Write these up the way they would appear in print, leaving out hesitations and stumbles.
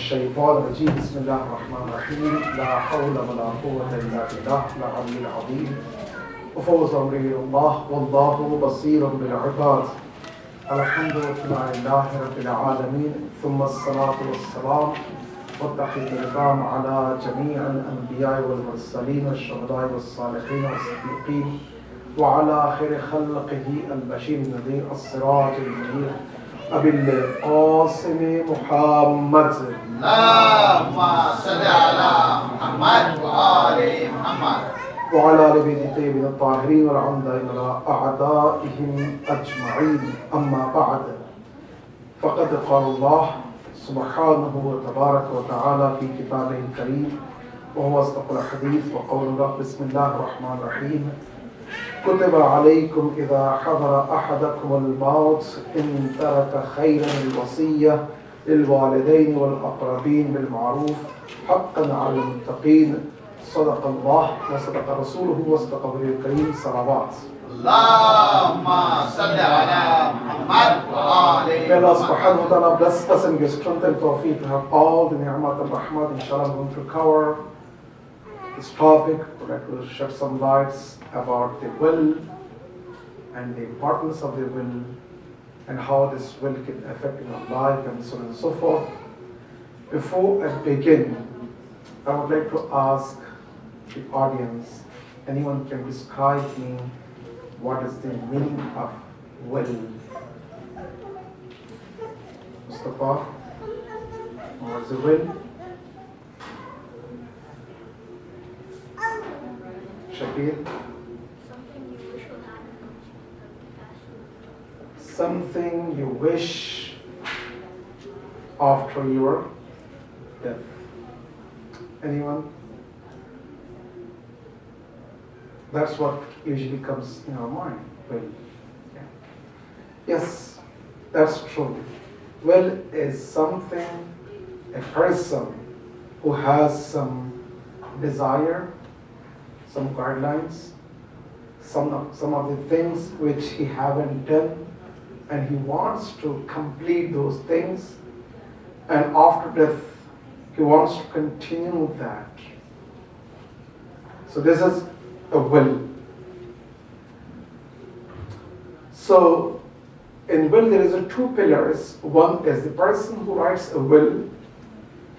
الشيطان الرجيم بسم الله الرحمن الرحيم لا حول ولا قوة إلا بالله العلي العظيم وفوز أمري إلى الله والله بصير بالعباد الحمد لله رب العالمين ثم الصلاة والسلام والتحية الكرام على جميع الأنبياء والمرسلين والشهداء والصالحين والصديقين وعلى خير خلقه البشير النذير السراج المنير أبي القاسم محمد اللهم صل على محمد وآل محمد وعلى آل بيت الطيبين الطاهرين والعمدة إلى أعدائهم أجمعين أما بعد فقد قال الله سبحانه وتبارك وتعالى في كتابه الكريم وهو أصدق الحديث وقول الله بسم الله الرحمن الرحيم كتب عليكم إذا حضر أحدكم الموت إن ترك خيرا الوصية للوالدين والأقربين بالمعروف حقا على المتقين صدق الله وصدق رسوله وصدق نبيه الكريم صلوات. اللهم صل على محمد وآل May Allah subhanahu wa ta'ala bless us and give strength and tawfiq to have all the ni'mat and rahmat. Inshallah, I'm going to cover this topic. That will shed some lights about the will and the importance of the will and how this will can affect in our life and so on and so forth. Before I begin, I would like to ask the audience, anyone can describe me what is the meaning of will? Mustafa, what is the will? Shakir? Something you wish after your death. Anyone? That's what usually comes in our mind. Will. Yeah. Yes, that's true. Will is something, a person who has some desire, some guidelines, some of the things which he haven't done, and he wants to complete those things, and after death he wants to continue that. So this is a will. So in will there is two pillars. One is the person who writes a will,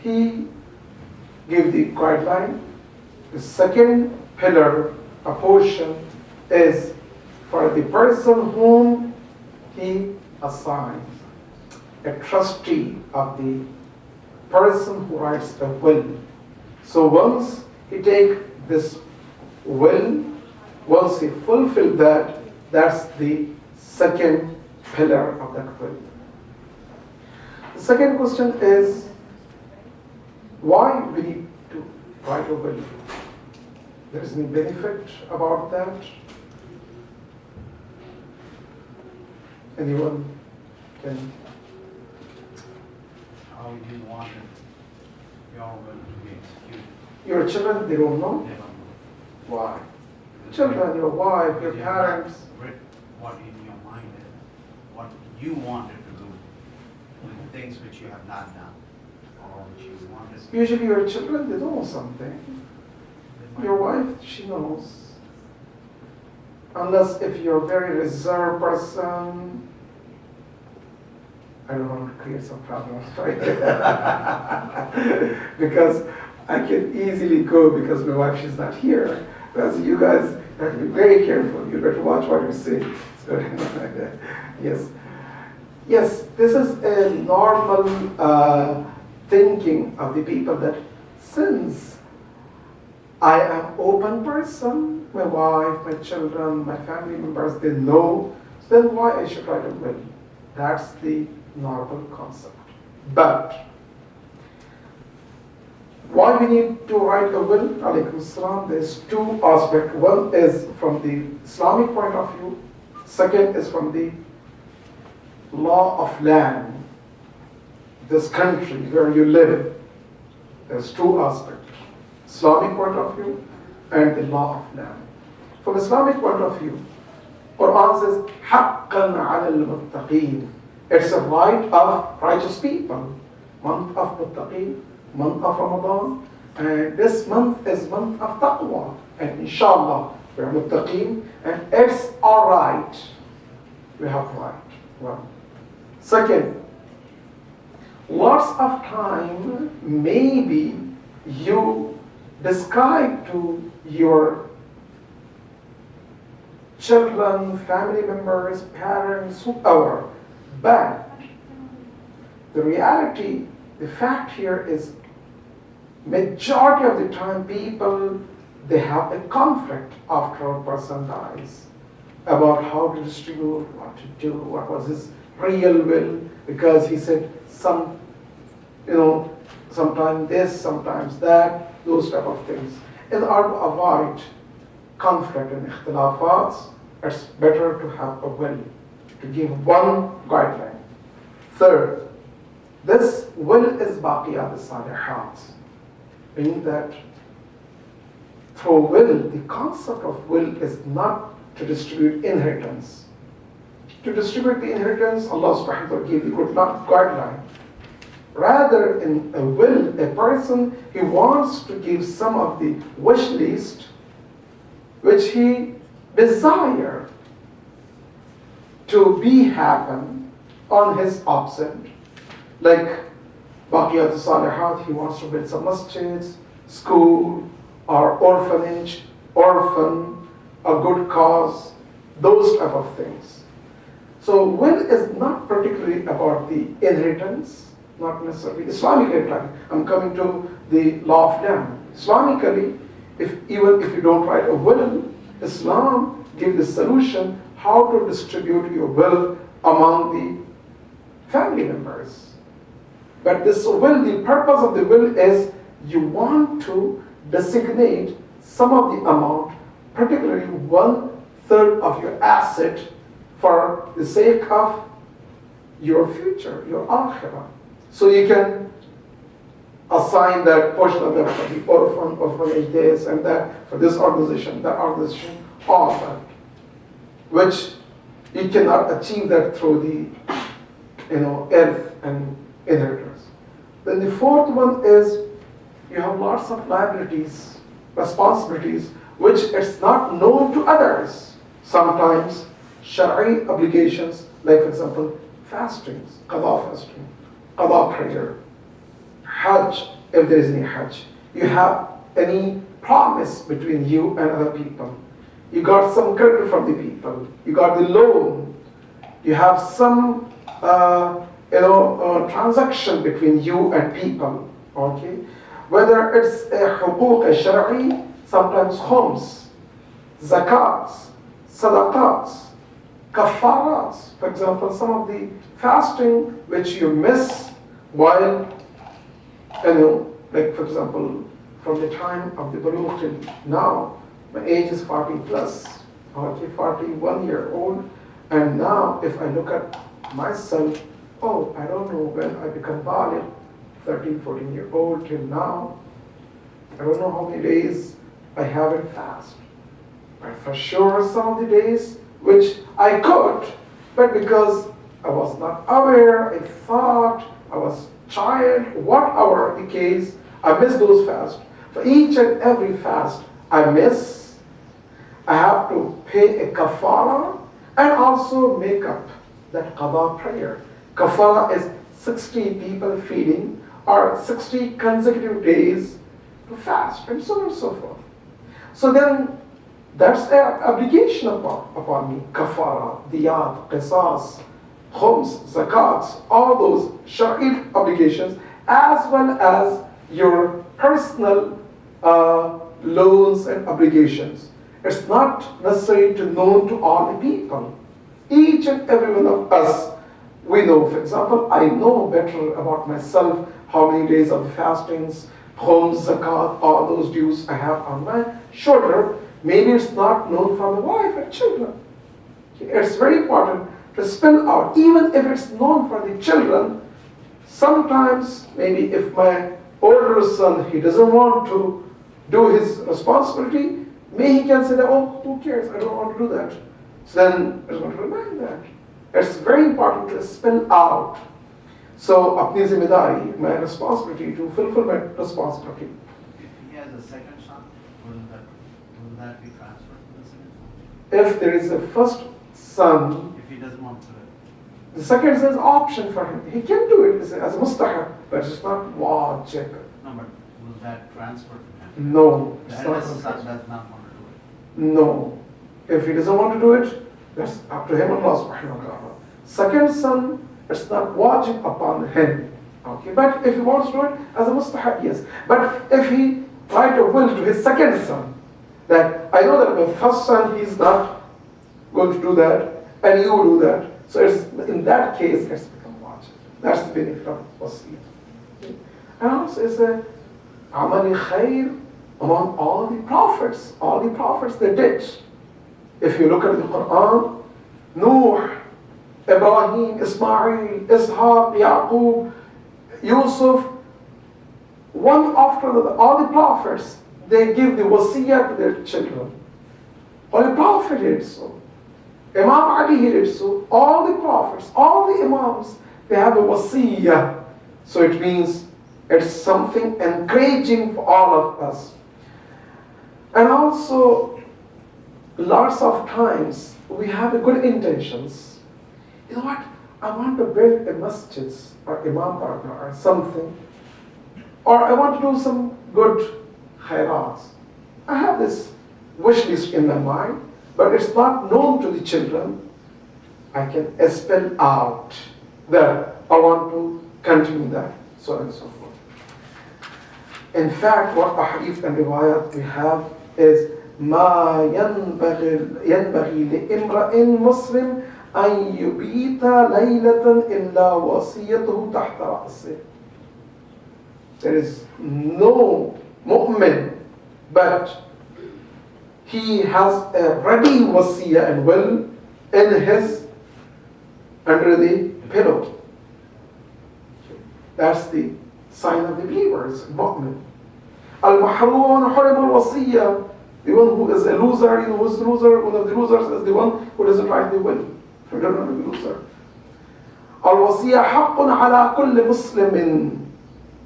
he gives the guideline. The second pillar, a portion, is for the person whom he assigns, a trustee of the person who writes a will. So once he takes this will, once he fulfills that, that's the second pillar of that will. The second question is, why we need to write a will? There is any benefit about that? Anyone can? How you want it, your will to be executed. Your children, they don't know? They don't know. Why? Children, your wife, your Because you have parents. written what in your mind is, what you wanted to do, and the things which you have not done, or which you wanted. Usually your children, they know something. Your wife, she knows. Unless if you're a very reserved person, I don't want to create some problems, right? Because I can easily go because my wife, she's not here. Because you guys have to be very careful. You better watch what you say. So, yes. Yes, this is a normal thinking of the people that since I am open person, my wife, my children, my family members, they know, so then why I should write a will? That's the normal concept. But why we need to write a will? Alaykum salam. There's two aspects. One is from the Islamic point of view. Second is from the law of land. This country where you live. There's two aspects. Islamic point of view and the law of land. From Islamic point of view, Quran says, حَقًّا عَلَى الْمُتَّقِينَ. It's a right of righteous people. month of Muttaqeen, month of Ramadan, and this month is month of Taqwa. And inshallah, we're Muttaqeen, and it's alright. We have to write. Well, second, lots of time maybe you describe to your children, family members, parents, whoever, but the reality, the fact here is majority of the time people, they have a conflict after a person dies about how to distribute, what to do, what was his real will, because he said sometimes this, sometimes that, those type of things. In order to avoid conflict and ikhtilafats, it's better to have a will, to give one guideline. Third, this will is baqiyat al-salihat, meaning that through will, the concept of will is not to distribute inheritance. To distribute the inheritance, Allah subhanahu wa ta'ala gave the good guideline. Rather, in a will, a person, he wants to give some of the wish list which he desire to be happen on his absent. Like Baqiyat al-Salihat, he wants to build some masjids, school, or orphanage, orphan, a good cause, those type of things. So will is not particularly about the inheritance, not necessarily Islamically. I'm coming to the law of land. Islamically, even if you don't write a will, Islam gives the solution how to distribute your wealth among the family members. But this will, the purpose of the will is you want to designate some of the amount, particularly 1/3 of your asset, for the sake of your future, your akhirah. So you can assign that portion of that for the orphanage this and that, for this organization, that organization, all of that. Which you cannot achieve that through the earth and inheritors. Then the fourth one is you have lots of liabilities, responsibilities, which is not known to others. Sometimes Shari'i obligations, like for example, fastings, fasting, qada prayer, hajj, if there is any hajj. You have any promise between you and other people. You got some credit from the people. You got the loan. You have some transaction between you and people. Okay, whether it's a huquq al-shar'i, sometimes khums, zakats, sadaqats, kafarats. For example, some of the fasting which you miss while, like for example, from the time of the bulugh till now, my age is 40 plus, okay, 41 year old, and now if I look at myself, I don't know when I become baligh, 13, 14 year old till now, I don't know how many days I haven't fasted. But for sure some of the days which I could, but because I was not aware, I thought I was child, whatever the case, I miss those fasts. For each and every fast I miss, I have to pay a kafara and also make up that qada prayer. Kafara is 60 people feeding or 60 consecutive days to fast and so on and so forth. So then that's an obligation upon me. Kafara, diyat, qisas, khums, zakats, all those shari'i obligations, as well as your personal loans and obligations. It's not necessary to know to all the people. Each and every one of us, we know. For example, I know better about myself how many days of the fastings, khums, zakat, all those dues I have on my shoulder. Maybe it's not known from the wife and children. It's very important to spell out, even if it's known for the children. Sometimes, maybe if my older son, he doesn't want to do his responsibility, he can say that, who cares, I don't want to do that. So then, I just want to remind that. It's very important to spell out. So, apni zimmedari, my responsibility to fulfill my responsibility. If he has a second son, will that be transferred to the second son? If there is a first son, If he doesn't want to do it. the second son is option for him. He can do it as a mustahab, but it's not wajib. No, but will that transfer to him? No, The it's not. eldest son does not want to do it. No. If he doesn't want to do it, that's up to him, Allah subhanahu wa ta'ala. Second son, it's not wajib upon him. Okay, but if he wants to do it as a mustahab, yes. But if he write a will to his second son, that I know that my first son, he's not going to do that, and you do that. So it's, in that case, it's become wajib. That's the benefit of wasiyah. And also it's a amali khair among all the prophets. All the prophets, they did. If you look at the Quran, Nuh, Ibrahim, Ismail, Ishaq, Yaqub, Yusuf, one after another, all the prophets, they give the wasiyah to their children. All the prophet did so. Imam Ali did so. All the prophets, all the imams, they have a wasiyah. So it means it's something encouraging for all of us. And also, lots of times, we have good intentions. You know what? I want to build a masjid or Imambargah or something. Or I want to do some good khairats. I have this wish list in my mind, but it's not known to the children. I can spell out that I want to continue that, so on and so forth. In fact, what ahadith and riwayat we have is ما ينبغي لامرئ مسلم أن يبيت ليلة إلا وصيته تحت رأسه. There is no mu'min, but he has a ready wasiyah and will in his, under the pillow. That's the sign of the believers, mu'min. Al-mahroon harim al-wasiyah. The one who is a loser, you know who's the loser? One of the losers is the one who doesn't write the will. So don't want to be loser. Al-wasiyah haqqun ala kulli muslimin.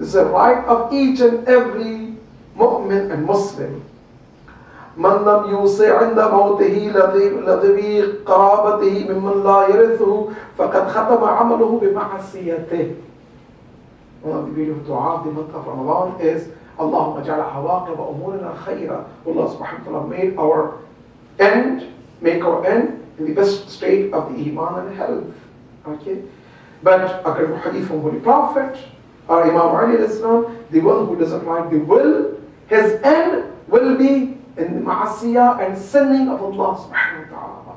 It's a right of each and every mu'min and Muslim. من لم يوصي عند موته لذوي قرابته ممن لا يرثه فقد ختم عمله بمعصيته. One of the beautiful dua of the month of Ramadan is اللهم اجعل عواقب أمورنا خيرا. Allah subhanahu wa ta'ala make our end in the best state of the iman and health. Okay? But according to hadith from Holy Prophet, or Imam Ali Islam, the one who doesn't write the will, his end will be in the ma'asiyah and sinning of Allah subhanahu wa ta'ala.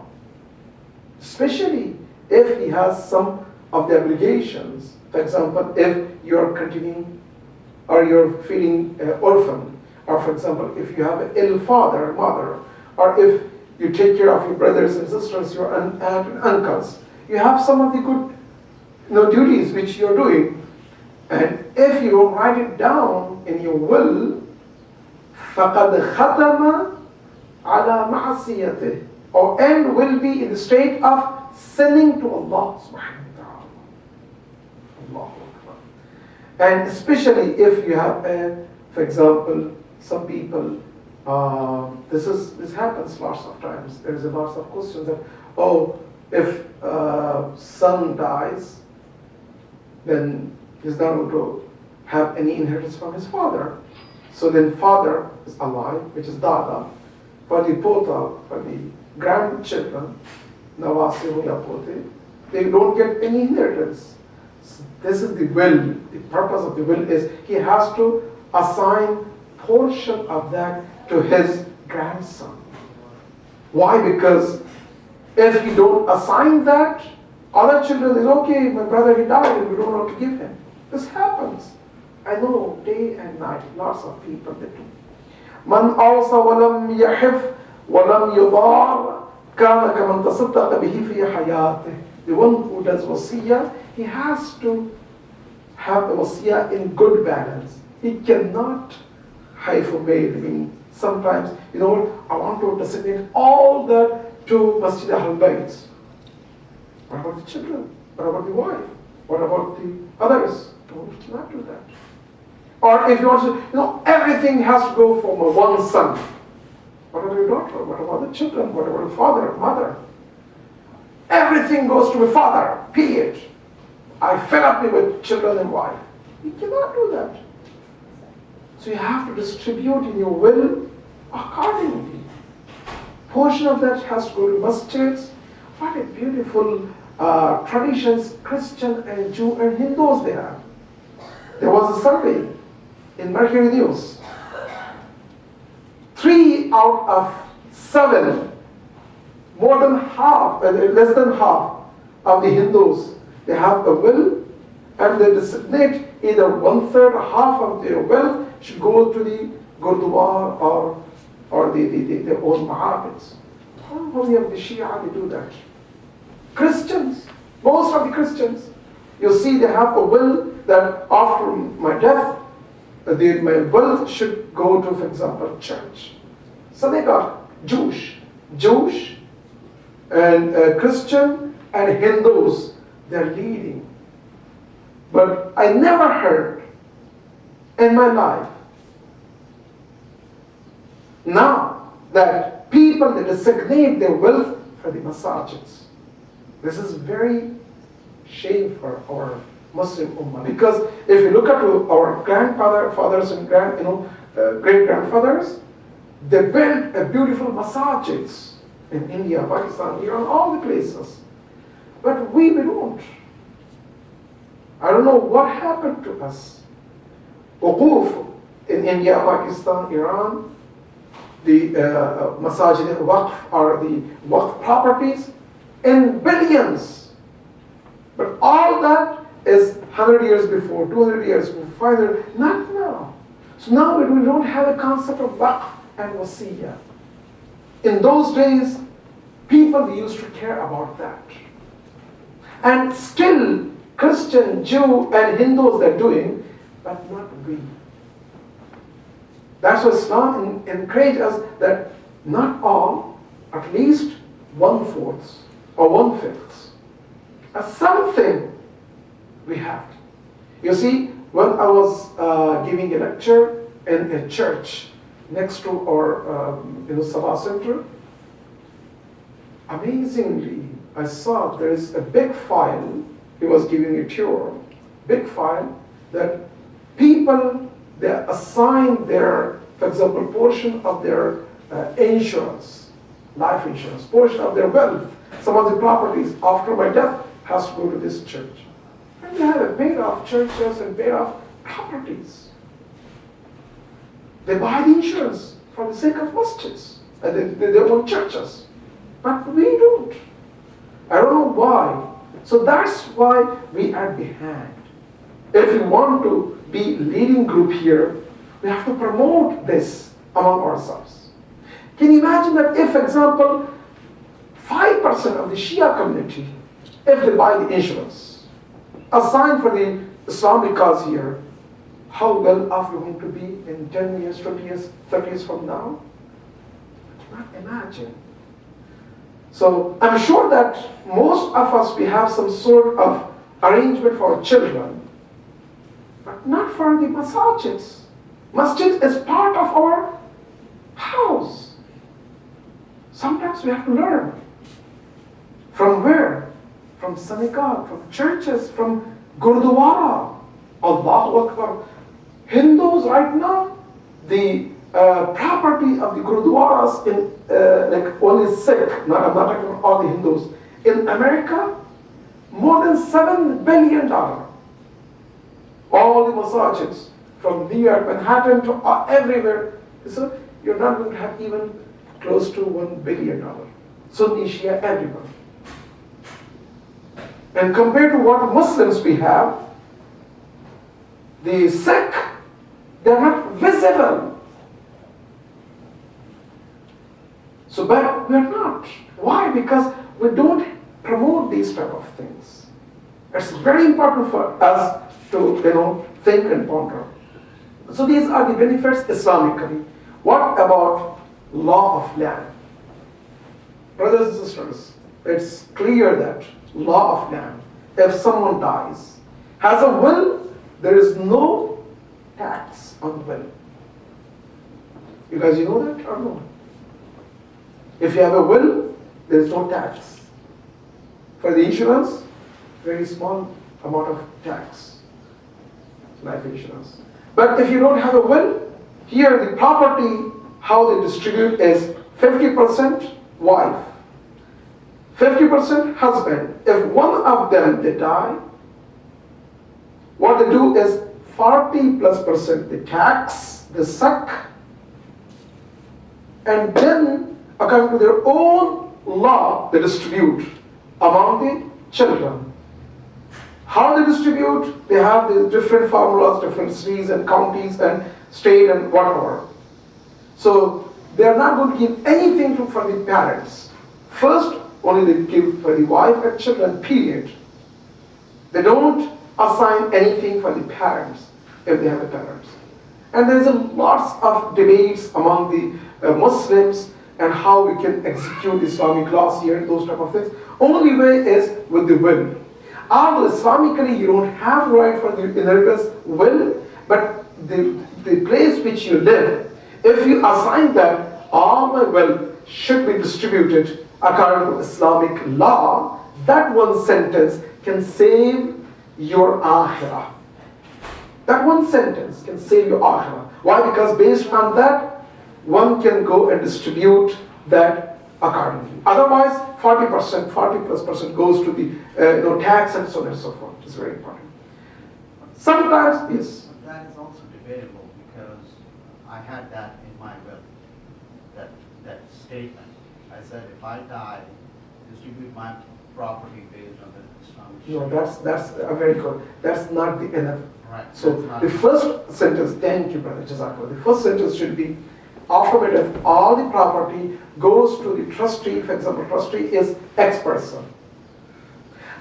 Especially if he has some of the obligations. For example, if you're continuing or you're feeling orphan, or for example, if you have an ill father or mother, or if you take care of your brothers and sisters, your aunt and uncles, you have some of the good duties which you're doing. And if you don't write it down in your will, فَقَدْ خَتَمَ عَلَى مَعَصِيَتِهِ. Our end will be in the state of sinning to Allah subhanahu wa ta'ala. Allahu Akbar. And especially if you have for example, some people, this happens lots of times. There's a lots of questions that, if son dies, then he's not going to have any inheritance from his father. So then father is alive, which is dada. For the pota, for the grandchildren, nawasi huya pote, they don't get any inheritance. So this is the will. The purpose of the will is he has to assign portion of that to his grandson. Why? Because if you don't assign that, other children is okay, my brother he died and we don't know what to give him. This happens. I know day and night, lots of people that do. من أوصى ولم يحف ولم يضار كان كمن تصدق به في حياته. The one who does wasiyah, he has to have the wasiyah in good balance. He cannot hyphenate. I mean, sometimes, I want to designate all that to Masjid al-Bayt. What about the children? What about the wife? What about the others. No, we cannot do that. Or if you want to, everything has to go for one son. What about your daughter? What about the children? What about the father, mother? Everything goes to the father, period. I fed up me with children and wife. You cannot do that. So you have to distribute in your will accordingly. Portion of that has to go to masjids. What a beautiful traditions Christian and Jew and Hindus they have. There was a survey in Mercury News. 3 out of 7, more than half, less than half of the Hindus, they have a will and they designate either 1/3 or half of their wealth should go to the Gurdwara or their own Mahabids. How many of the Shia they do that? Christians, most of the Christians, you see they have a will that after my death, my wealth should go to, for example, church. So they got Jewish and Christian and Hindus, they're leading. But I never heard in my life now that people they designate their wealth for the masajids. This is very shame for our Muslim Ummah, because if you look at our fathers and great grandfathers, they built a beautiful masajids in India, Pakistan, Iran, all the places. But we don't. I don't know what happened to us. Uquf in India, Pakistan, Iran, the masajid al-waqf or the waqf properties in billions. But all that is 100 years before, 200 years before, 500, not now. So now we don't have a concept of waqf and wasiyah. In those days, people used to care about that. And still, Christian, Jew, and Hindus they're doing, but not we. That's why Islam encourages us that not all, at least 1/4 or 1/5. Something we have. You see, when I was giving a lecture in a church next to our Sabah Center, amazingly, I saw there is a big file. He was giving a tour, big file that people they assign their, for example, portion of their insurance, life insurance, portion of their wealth, some of the properties after my death has to go to this church. And they have paid off churches and paid off properties. They buy the insurance for the sake of masjids and they own churches. But we don't. I don't know why. So that's why we are behind. If we want to be leading group here, we have to promote this among ourselves. Can you imagine that if, for example, 5% of the Shia community, if they buy the insurance, assigned for the Islamic cause here, how well off we're going to be in 10 years, 20 years, 30 years from now? I cannot imagine. So I'm sure that most of us, we have some sort of arrangement for our children, but not for the masajids. Masjid is part of our house. Sometimes we have to learn. From where? From synagogue, from churches, from Gurdwara. Allahu Akbar. Hindus right now, the property of the Gurdwaras in like only Sikh, I'm not talking about all the Hindus, in America, more than $7 billion. All the masajids from New York, Manhattan to everywhere. So you're not going to have even close to $1 billion. Sunni, Shia, everyone. And compared to what Muslims we have, the Sikh, they're not visible. So, but we're not. Why? Because we don't promote these type of things. It's very important for us to, think and ponder. So these are the benefits Islamically. What about law of land? Brothers and sisters, it's clear that law of land, if someone dies, has a will, there is no tax on the will. You guys, you know that or no? If you have a will, there is no tax. For the insurance, very small amount of tax, life insurance. But if you don't have a will, here the property, how they distribute is 50% wife, 50% husband. If one of them they die, what they do is 40+% the tax, they suck, and then according to their own law, they distribute among the children. How they distribute? They have these different formulas, different cities and counties and state and whatever. So they are not going to give anything for the parents. First, only they give for the wife and children, period. They don't assign anything for the parents if they have a parents. And there is a lots of debates among the Muslims and how we can execute Islamic laws here and those type of things. Only way is with the will. Although Islamically you don't have right for the inheritance will, but the place which you live, if you assign that all my wealth should be distributed according to Islamic law, that one sentence can save your akhirah. That one sentence can save your akhirah. Why? Because based on that, one can go and distribute that accordingly. Otherwise, 40%, 40+% goes to the tax and so on and so forth. It's very important. Sometimes, yes. But that is also debatable because I had that in my will, that statement. I said, if I die, distribute my property based on the Islamic No, Sharia. that's a very good. That's not the enough. Right. So the first sentence, thank you, brother Jazakallah. The first sentence should be, after my death, all the property goes to the trustee. For example, trustee is X person.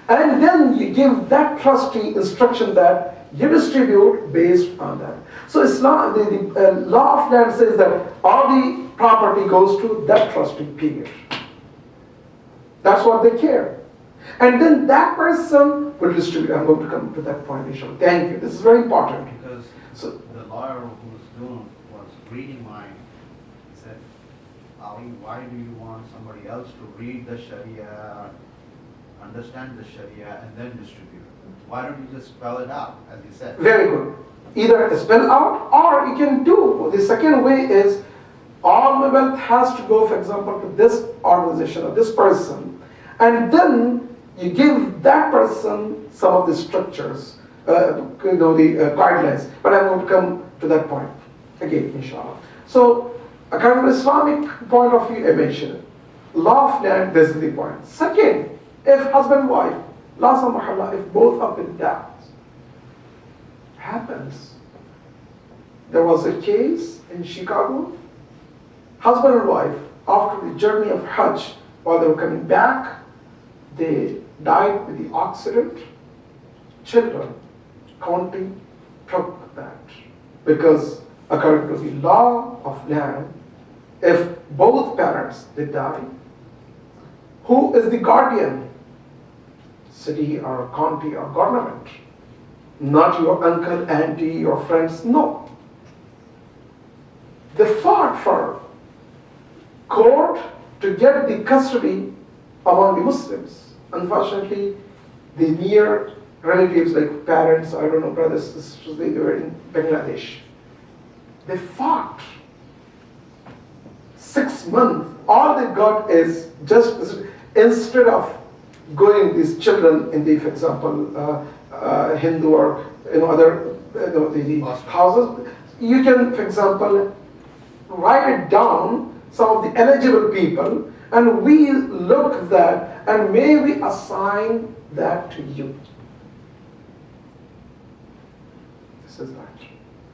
And then you give that trustee instruction that you distribute based on that. So Islam, the law of land says that all the property goes to that trustee, period. That's what they care. And then that person will distribute. I'm going to come to that point, inshallah. Thank you. This is very important. Because So, the lawyer who was reading mine, he said, Ali, why do you want somebody else to read the Sharia, understand the Sharia, and then distribute it? Why don't you just spell it out, as you said? very good. Either spell out or you can do. The second way is all my wealth has to go, for example, to this organization or this person. And then you give that person some of the structures, the guidelines. But I'm going to come to that point again, inshallah. So, according to Islamic point of view, I mentioned it. Law of land, this is the point. Second, if husband and wife, la samahallah, if both of them die, happens. There was a case in Chicago, husband and wife, after the journey of Hajj, while they were coming back, they died with the accident. Children, county took that. Because according to the law of land, if both parents they die, who is the guardian? City or county or government. Not your uncle, auntie, your friends, no. They fought for court to get the custody among the Muslims. Unfortunately, the near relatives like parents, I don't know, brothers, sisters, they were in Bangladesh. They fought 6 months. All they got is just, instead of going these children in the, for example, Hindu or other the houses, you can, for example, write it down, some of the eligible people, and we look at that and may we assign that to you. This is that.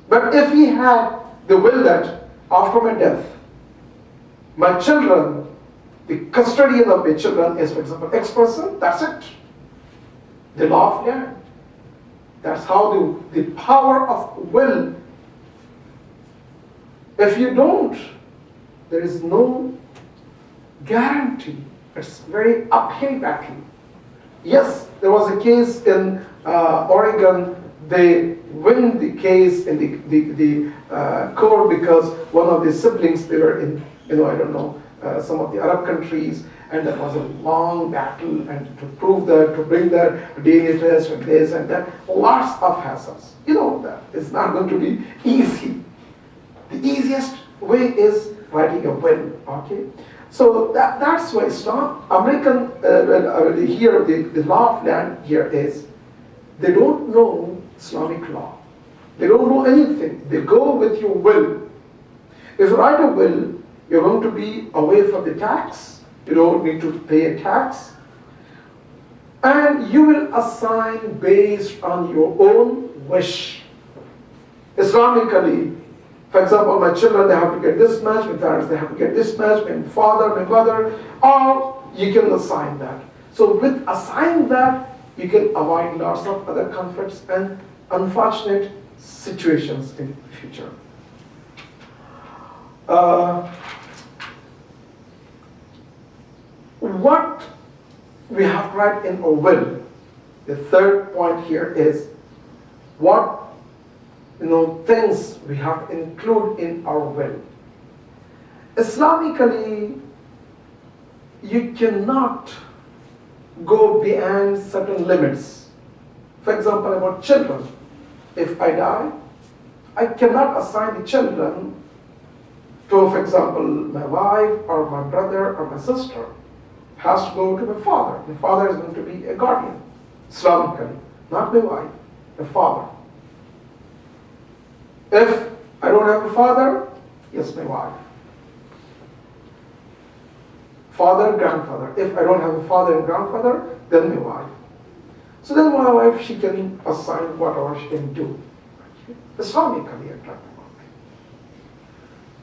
But if he had the will that after my death, my children, the custodian of my children is, for example, X person, that's it. The law of land. That's how the power of will. If you don't, there is no guarantee. It's very uphill battle. Yes, there was a case in Oregon, they win the case in the court because one of the siblings, they were in, I don't know, some of the Arab countries, and that was a long battle, and to prove that, to bring that DNA test and this and that, lots of hassles. That it's not going to be easy. The easiest way is writing a will, okay? So that's why Islam, American, here, the law of land here is, they don't know Islamic law. They don't know anything. They go with your will. If you write a will, you're going to be away from the tax. You don't need to pay a tax. And you will assign based on your own wish. Islamically, for example, my children, they have to get this much, my parents, they have to get this much, my father, my mother, or you can assign that. So with assigning that, you can avoid lots of other conflicts and unfortunate situations in the future. What we have to write in a will, the third point here is what things we have to include in our will. Islamically, you cannot go beyond certain limits. For example, about children. If I die, I cannot assign the children to, for example, my wife or my brother or my sister. It has to go to my father. My father is going to be a guardian, Islamically, not my wife, the father. If I don't have a father, yes, my wife. Father, grandfather. If I don't have a father and grandfather, then my wife. So then my wife, she can assign whatever she can do. Islamically, I'm talking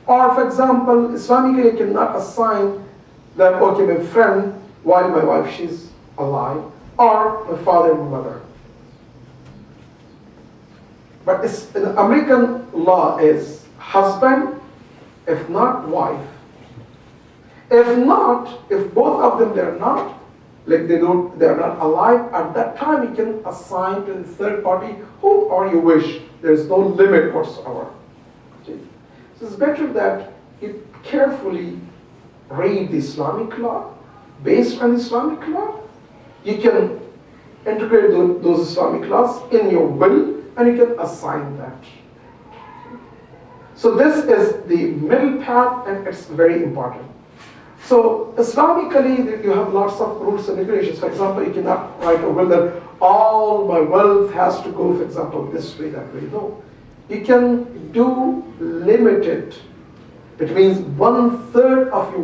about. Or for example, Islamically, I cannot assign that, okay, my friend, while my wife, she's alive, or my father and my mother. But in the American law is husband, if not wife. If not, if both of them they're not, like they're not alive, at that time you can assign to the third party whomever you wish. There's no limit whatsoever. Okay? So it's better that you carefully read the Islamic law. Based on Islamic law, you can integrate those Islamic laws in your will, and you can assign that. So this is the middle path, and it's very important. So Islamically, you have lots of rules and regulations. For example, you cannot write a will that all my wealth has to go, for example, this way, that way. No. You can do limited. It means 1/3 of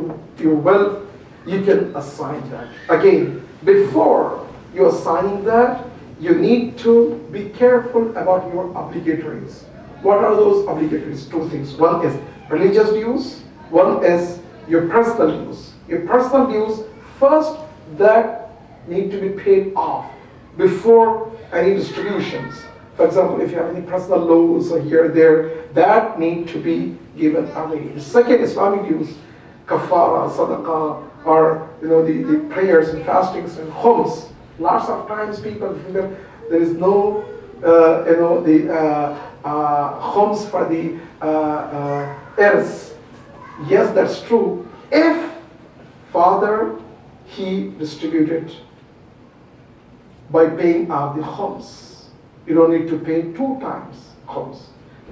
your wealth, you can assign that. Again, before you assigning that, you need to be careful about your obligatories. What are those obligatories? Two things. One is religious dues. One is your personal dues. Your personal dues, first, that need to be paid off before any distributions. For example, if you have any personal loans or here or there, that need to be given away. The second Islamic dues, kafara, sadaqah, or the prayers and fastings and homes. Lots of times people think that there is no homes for the heirs. Yes, that's true. If father, he distributed by paying off the homes. You don't need to pay 2 times homes.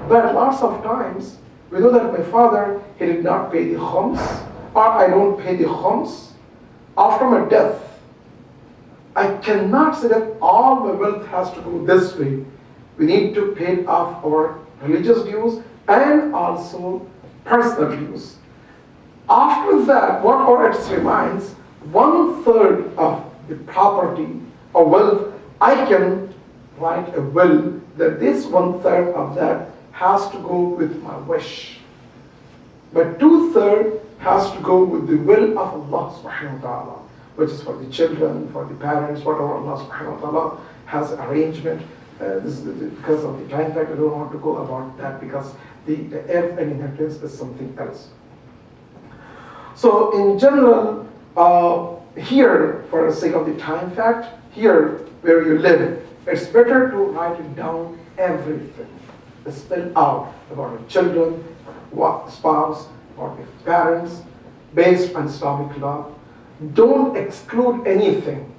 But lots of times, we know that my father, he did not pay the homes, or I don't pay the homes. After my death, I cannot say that all my wealth has to go this way. We need to pay off our religious dues and also personal dues. After that, whatever it remains, 1/3 of the property or wealth, I can write a will that this 1/3 of that has to go with my wish. But 2/3 has to go with the will of Allah subhanahu wa ta'ala, which is for the children, for the parents, whatever Allah subhanahu wa ta'ala has arrangement. This is because of the time factor, I don't want to go about that because the heir and inheritance is something else. So in general, here, for the sake of the time fact, here where you live, It's better to write it down everything. Spell out about your children, what spouse, or your parents, based on Islamic law. Don't exclude anything.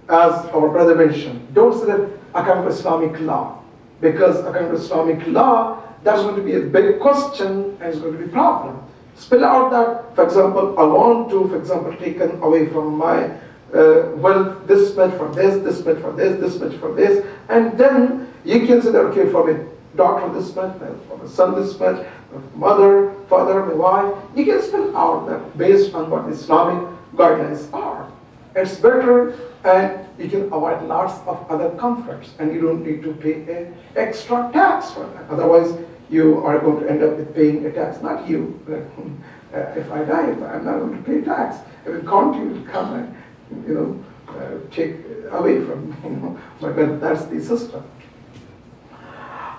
As our brother mentioned, don't say that according to Islamic law, because according to Islamic law, that's going to be a big question and it's going to be a problem. Spell out that, for example, I want to, for example, taken away from my wealth this much for this much for this much for this, and then you can say that, okay, for my daughter this much, for my son this much, mother, father, my wife. You can spell out that based on what Islamic guidelines are. It's better, and you can avoid lots of other comforts, and you don't need to pay an extra tax for that. Otherwise, you are going to end up with paying a tax. Not you. If I die, I'm not going to pay tax. It will continue to come and, take away from, but that's the system.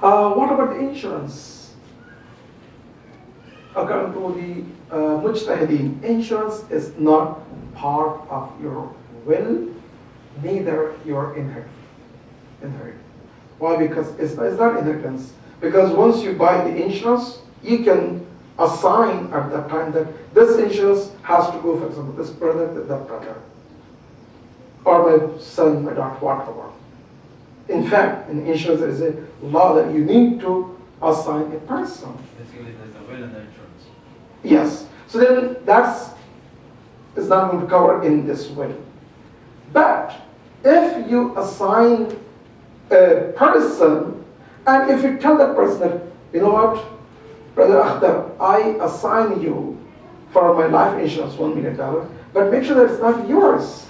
What about the insurance? According to the Mujtahideen, insurance is not part of your will, neither your inheritance. Why? Because it's not inheritance. Because once you buy the insurance, you can assign at that time that this insurance has to go, for example, this brother, that brother, or my son, my daughter, whatever. In fact, in insurance there is a law that you need to assign a person. Basically, there's a will in the insurance. Yes. So then that's is not going to cover in this will. But if you assign a person, and if you tell that person that, you know what, Brother Akhtar, I assign you for my life insurance $1 million, but make sure that it's not yours.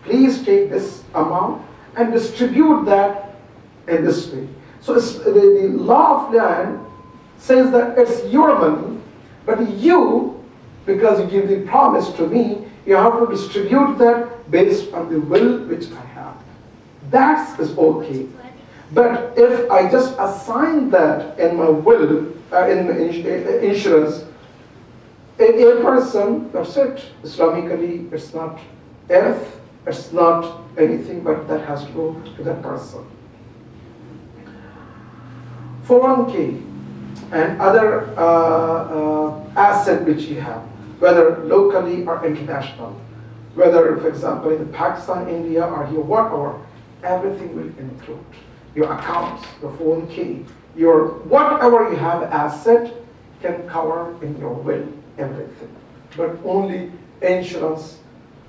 Please take this amount and distribute that in this way. So the law of land says that it's your money, but you, because you give the promise to me, you have to distribute that based on the will which I have. That is okay. But if I just assign that in my will, in insurance, a person, that's it. Islamically, it's not earth, it's not anything, but that has to go to that person. 401k and other asset which you have, whether locally or international, whether, for example, in Pakistan, India, or here, whatever, everything will include your accounts, your 401k, your whatever you have asset can cover in your will everything, but only insurance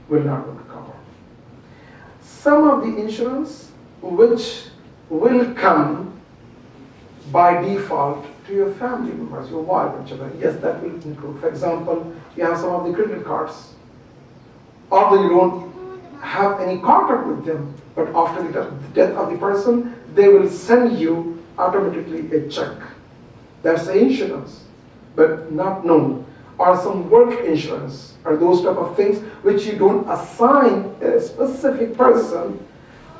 will not cover. Some of the insurance which will come by default to your family members, your wife and children, yes, that will include. For example, you have some of the credit cards, although you don't have any contact with them, but after the death of the person, they will send you automatically a check. That's the insurance, but not known. Or some work insurance, or those type of things which you don't assign a specific person.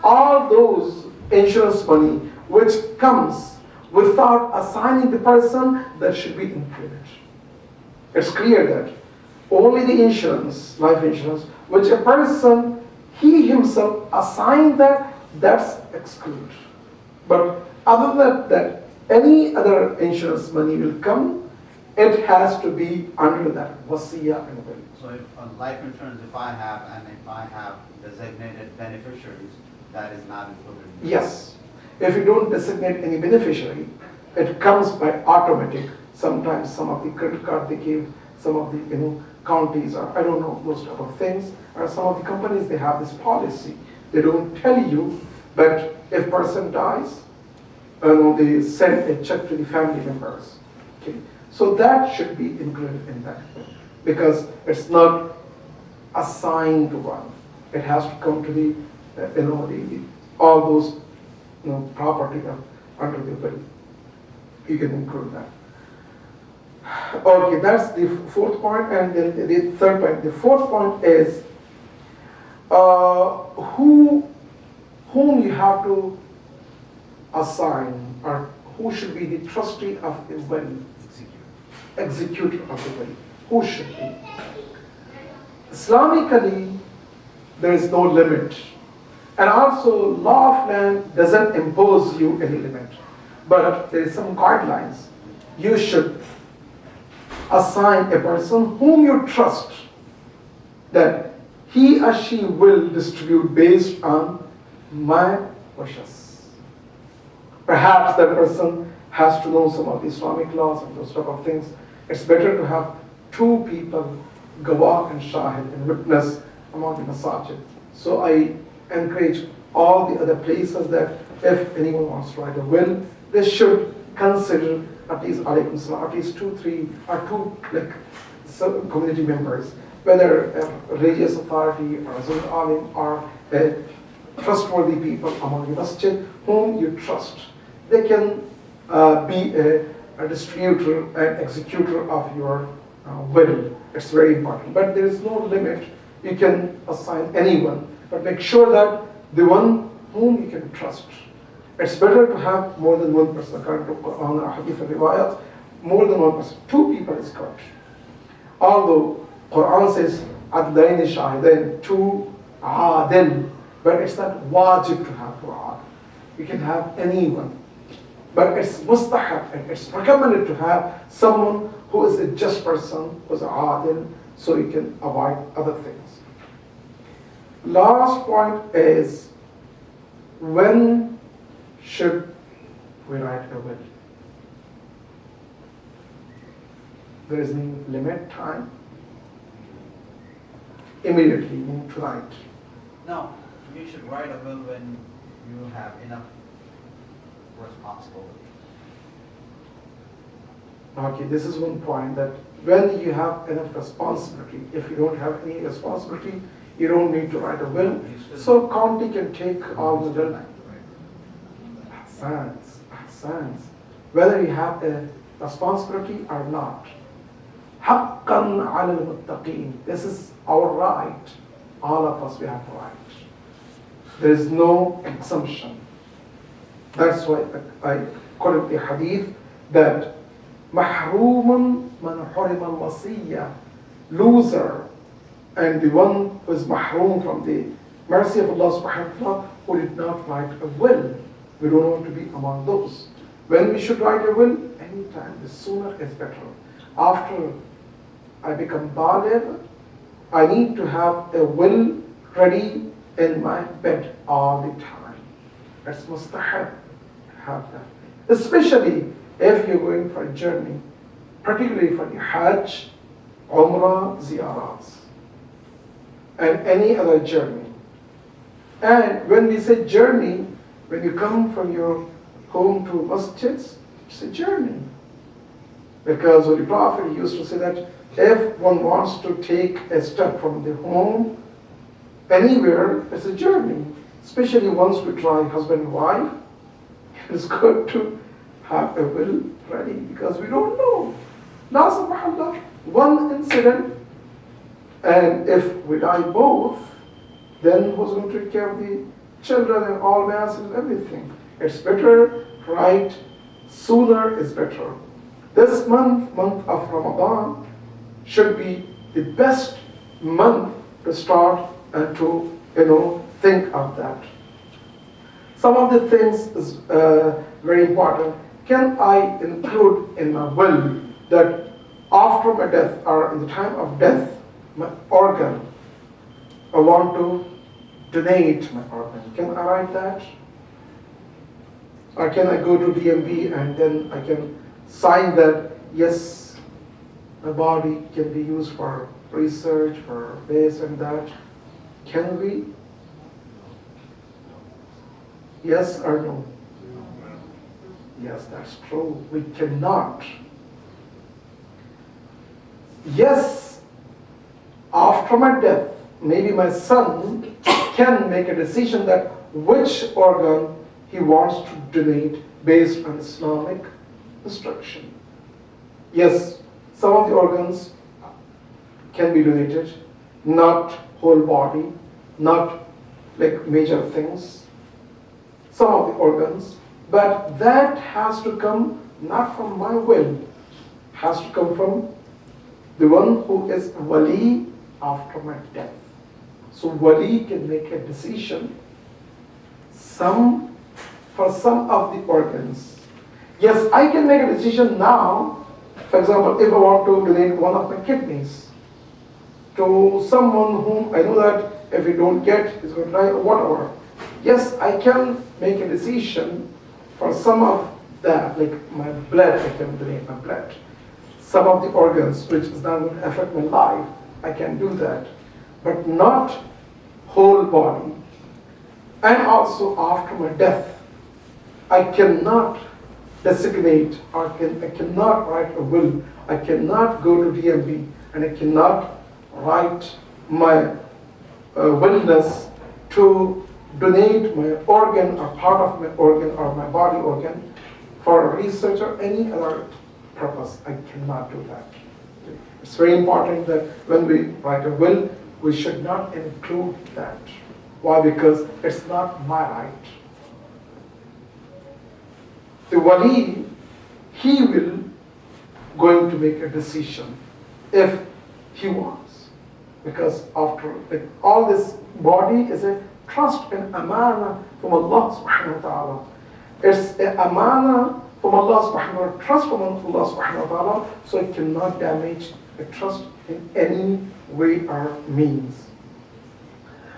All those insurance money which comes without assigning the person, that should be included. It's clear that only the insurance, life insurance, which a person, he himself assigned that, that's excluded. But other than that, any other insurance money will come, it has to be under that wasiya and will. So if on life insurance, if I have designated beneficiaries, that is not included. Yes. If you don't designate any beneficiary, it comes by automatic. Sometimes some of the credit card they give, some of the counties, or I don't know, those type of things, or some of the companies, they have this policy. They don't tell you, but if person dies, they send a check to the family members. Okay. So that should be included in that, because it's not assigned to one. It has to come to the all those property under the will. You can include that. Okay, that's the fourth point, and then the third point. The fourth point is whom you have to assign, or who should be the trustee of the will, executor of the will. Who should be? Islamically, there is no limit. And also, law of land doesn't impose you any limit, but there is some guidelines. You should assign a person whom you trust that he or she will distribute based on my wishes. Perhaps that person has to know some of the Islamic laws and those type of things. It's better to have two people, gawah and shahid, and witness among the masajid. So I encourage all the other places that if anyone wants to write a will, they should consider at least alaykum salam, at least 2, 3, or 2 like community members, whether a religious authority or a zul alim or a trustworthy people among the masjid whom you trust. They can be a distributor and executor of your will. It's very important. But there is no limit. You can assign anyone, but make sure that the one whom you can trust. It's better to have more than one person. According to Quran or Hadith or Riwayat, more than one person. 2 people is good. Although Quran says, Adlaini Shahidain, 2 Adil, but it's not wajib to have 2 Adil. You can have anyone. But it's mustahab and it's recommended to have someone who is a just person, who is an adil, so you can avoid other things. Last point is, when should we write a will? There is no limit time. Immediately you need to write. No, you should write a will when you have enough responsibility. Okay, this is one point, that when you have enough responsibility, if you don't have any responsibility, you don't need to write a will. So county can take all the will. Ahsans. Whether you have a responsibility or not. Haqqan ala al-muttaqeen. This is our right. All of us, we have a right. There is no exemption. That's why I quoted the hadith that mahruman man hurima al-wasiyya, loser, and the one who is mahroom from the mercy of Allah subhanahu wa ta'ala, who did not write a will. We don't want to be among those. When we should write a will? Anytime. The sooner is better. After I become baligh, I need to have a will ready in my bed all the time. That's mustahab to have that. Especially if you're going for a journey, particularly for the Hajj, Umrah, Ziyarats, and any other journey. And when we say journey, when you come from your home to masjids, it's a journey. Because the Prophet used to say that if one wants to take a step from the home anywhere, it's a journey. Especially once we try husband and wife, it's good to have a will ready because we don't know. La subhanallah, one incident, and if we die both, then who's going to take care of the children and all masses and everything? It's better, right? Sooner is better. This month of Ramadan, should be the best month to start and to think of that. Some of the things is very important. Can I include in my will that after my death or in the time of death, my organ, I want to donate my organ? Can I write that? Or can I go to DMV and then I can sign that, yes, my body can be used for research, for this and that? Can we? Yes or no? Yes, that's true. We cannot. Yes, after my death, maybe my son can make a decision that which organ he wants to donate based on Islamic instruction. Yes, some of the organs can be donated, not whole body, not like major things, some of the organs, but that has to come not from my will, has to come from the one who is wali after my death. So wali can make a decision for some of the organs. Yes, I can make a decision now. For example, if I want to donate one of my kidneys to someone whom I know that if we don't get, it's going to die or whatever. Yes, I can make a decision for some of that, like my blood, I can donate my blood. Some of the organs which is not going to affect my life, I can do that. But not whole body. And also after my death, I cannot designate, or I cannot write a will. I cannot go to DMV and I cannot write my willingness to donate my organ or part of my organ or my body organ for research or any other purpose. I cannot do that. It's very important that when we write a will, we should not include that. Why? Because it's not my right. The wali, he will going to make a decision if he wants. Because after all, this body is a trust and amana from Allah subhanahu wa ta'ala. It's an amana from Allah subhanahu wa ta'ala, trust from Allah subhanahu wa ta'ala, so it cannot damage the trust in any way or means.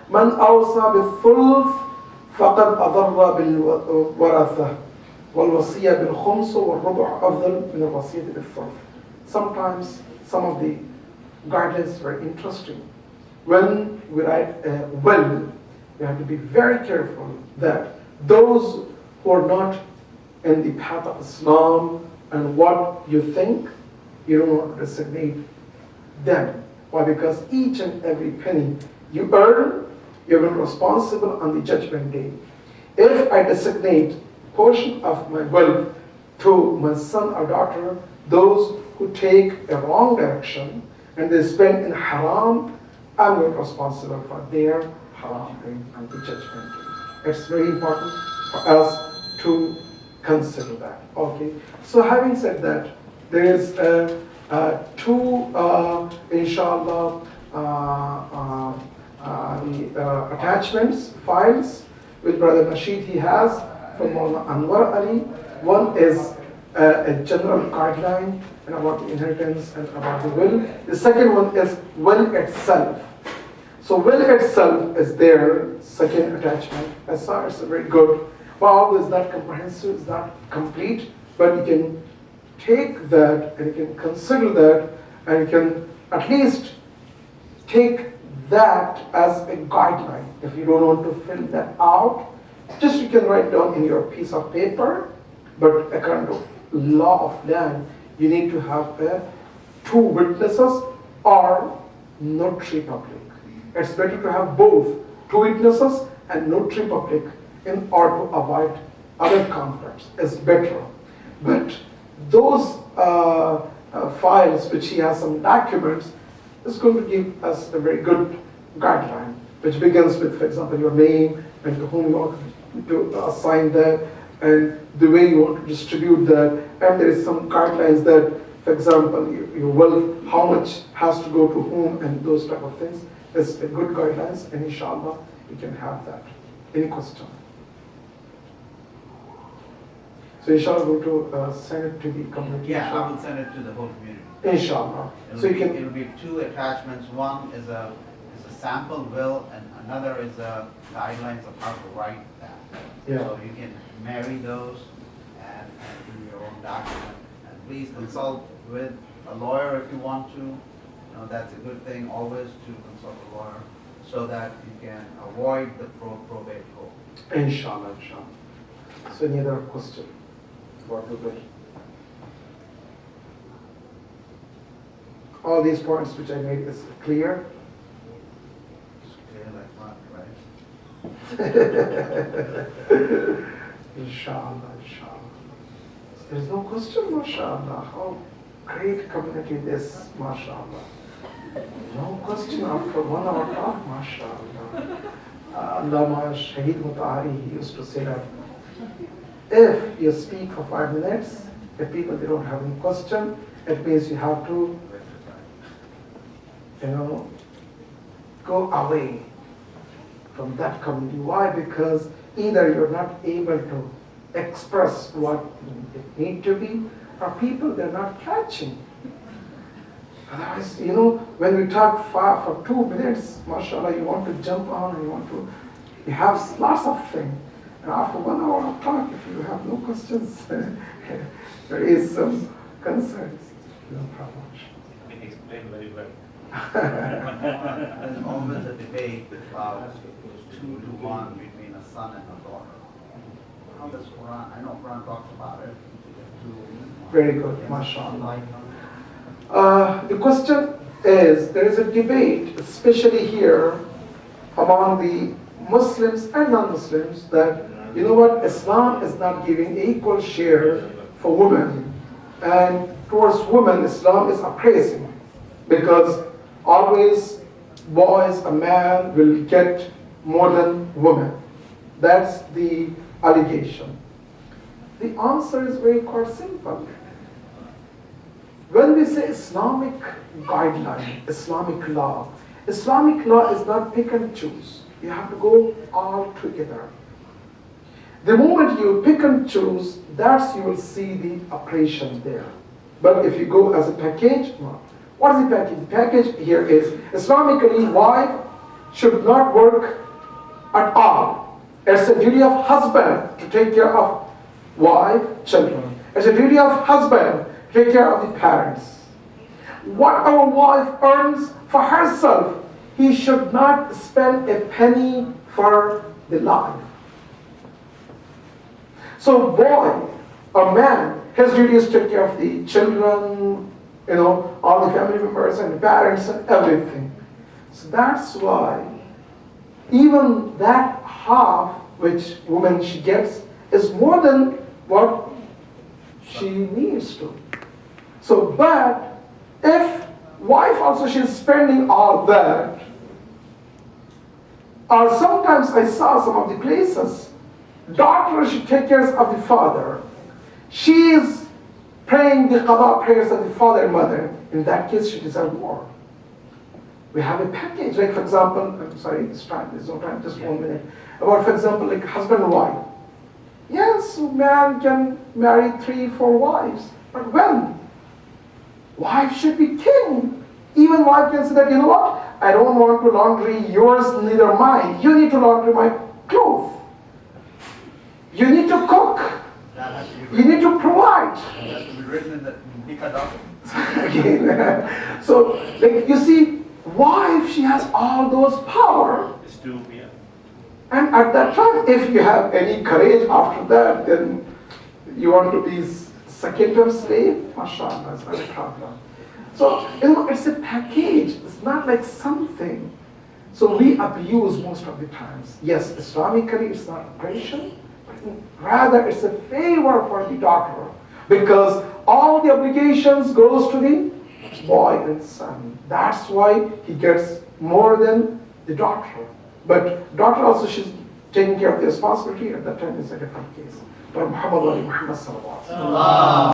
من أوصى بالثلث فقد أضر بالورثة والوصية بالخمس والربع أفضل من الوصية بالثلث. Sometimes some of the guidelines are very interesting. When we write a will, we have to be very careful that those who are not in the path of Islam and what you think, you don't want to designate them. Why? Because each and every penny you earn, you're responsible on the judgment day. If I designate a portion of my wealth to my son or daughter, those who take a wrong direction and they spend in haram, I'm not responsible for their haram on the judgment day. It's very important for us to consider that. Okay. So having said that, there is two, inshallah, the attachments, files, which Brother Nasheed he has from Maulana Anwar Ali. One is a general guideline and about the inheritance and about the will. The second one is will itself. So will itself is their second attachment. As far as very good. Well, it's not comprehensive, it's not complete, but you can take that and you can consider that and you can at least take that as a guideline. If you don't want to fill that out, just you can write down in your piece of paper, but according to law of land, you need to have two witnesses or notary public. It's better to have both, two witnesses and notary public in order to avoid other conflicts. It's better. But those files which he has some documents is going to give us a very good guideline, which begins with, for example, your name and to whom you want to assign that and the way you want to distribute that. And there is some guidelines that, for example, your wealth, how much has to go to whom and those type of things. It's a good guidelines and inshallah you can have that. Any question? So inshallah go to send it to the community. Yeah, I will send it to the whole community. Inshallah. It'll So you be, can. it'll be two attachments. One is a sample will, and another is a guidelines of how to write that. Yeah. So you can marry those and do your own document. And please consult with a lawyer if you want to. You know, that's a good thing always to consult a lawyer so that you can avoid the probate court. Inshallah, inshallah. So any other question? What will be? All these points which I made is clear. It's clear like mud, right? Inshallah, inshallah. There is no question, mashallah. How great community this, mashallah. No question after 1 hour talk, mashallah. Allama Shaheed Mutahari, he used to say that if you speak for 5 minutes, if people they don't have any question, it means you have to, go away from that community. Why? Because either you're not able to express what it needs to be, or people they're not catching. Otherwise, when we talk for 2 minutes, mashallah, you want to jump on, you have lots of things. And after 1 hour of talk, if you have no questions, there is some concerns. No problem. You explained very well. There's always a debate about 2 to 1 between a son and a daughter. How does Quran, I know Quran talks about it. Very good, mashallah. The question is, there is a debate, especially here, among the Muslims and non-Muslims, that, Islam is not giving equal share for women. And towards women, Islam is appraising. Because always boys, a man will get more than women. That's the allegation. The answer is very quite simple. When we say Islamic guideline, Islamic law is not pick and choose. You have to go all together. The moment you pick and choose, that's you will see the oppression there. But if you go as a package, no. What is the package? The package here is, Islamically, wife should not work at all. It's a duty of husband to take care of wife, children. It's a duty of husband to take care of the parents. What our wife earns for herself, he should not spend a penny for the life. So boy or man, his duty is to take care of the children, all the family members and the parents and everything. So that's why even that half which woman she gets is more than what she needs to. So, but if wife also she's spending all that, or sometimes I saw some of the places, daughter should take care of the father. She is praying the qada prayers of the father and mother. In that case, she deserves more. We have a package, like for example, I'm sorry, there's no time, just 1 minute. About, for example, like husband and wife. Yes, a man can marry 3, 4 wives, but when? Wife should be king. Even wife can say that, what? I don't want to laundry yours, neither mine. You need to laundry my clothes. You need to cook. You need to provide. That has to be written in the Nikah document. Again, so, like you see, wife, she has all those power. It's too, yeah. And at that time, if you have any courage after that, then you want to be second slave, mashallah, it's not a problem. So, it's a package. It's not like something. So we abuse most of the times. Yes, Islamically, it's not oppression, but rather it's a favor for the daughter. Because all the obligations goes to the boy and son. That's why he gets more than the daughter. But daughter also, she's taking care of the responsibility. At that time, it's a different case. But Muhammad sallallahu alaihi wasallam.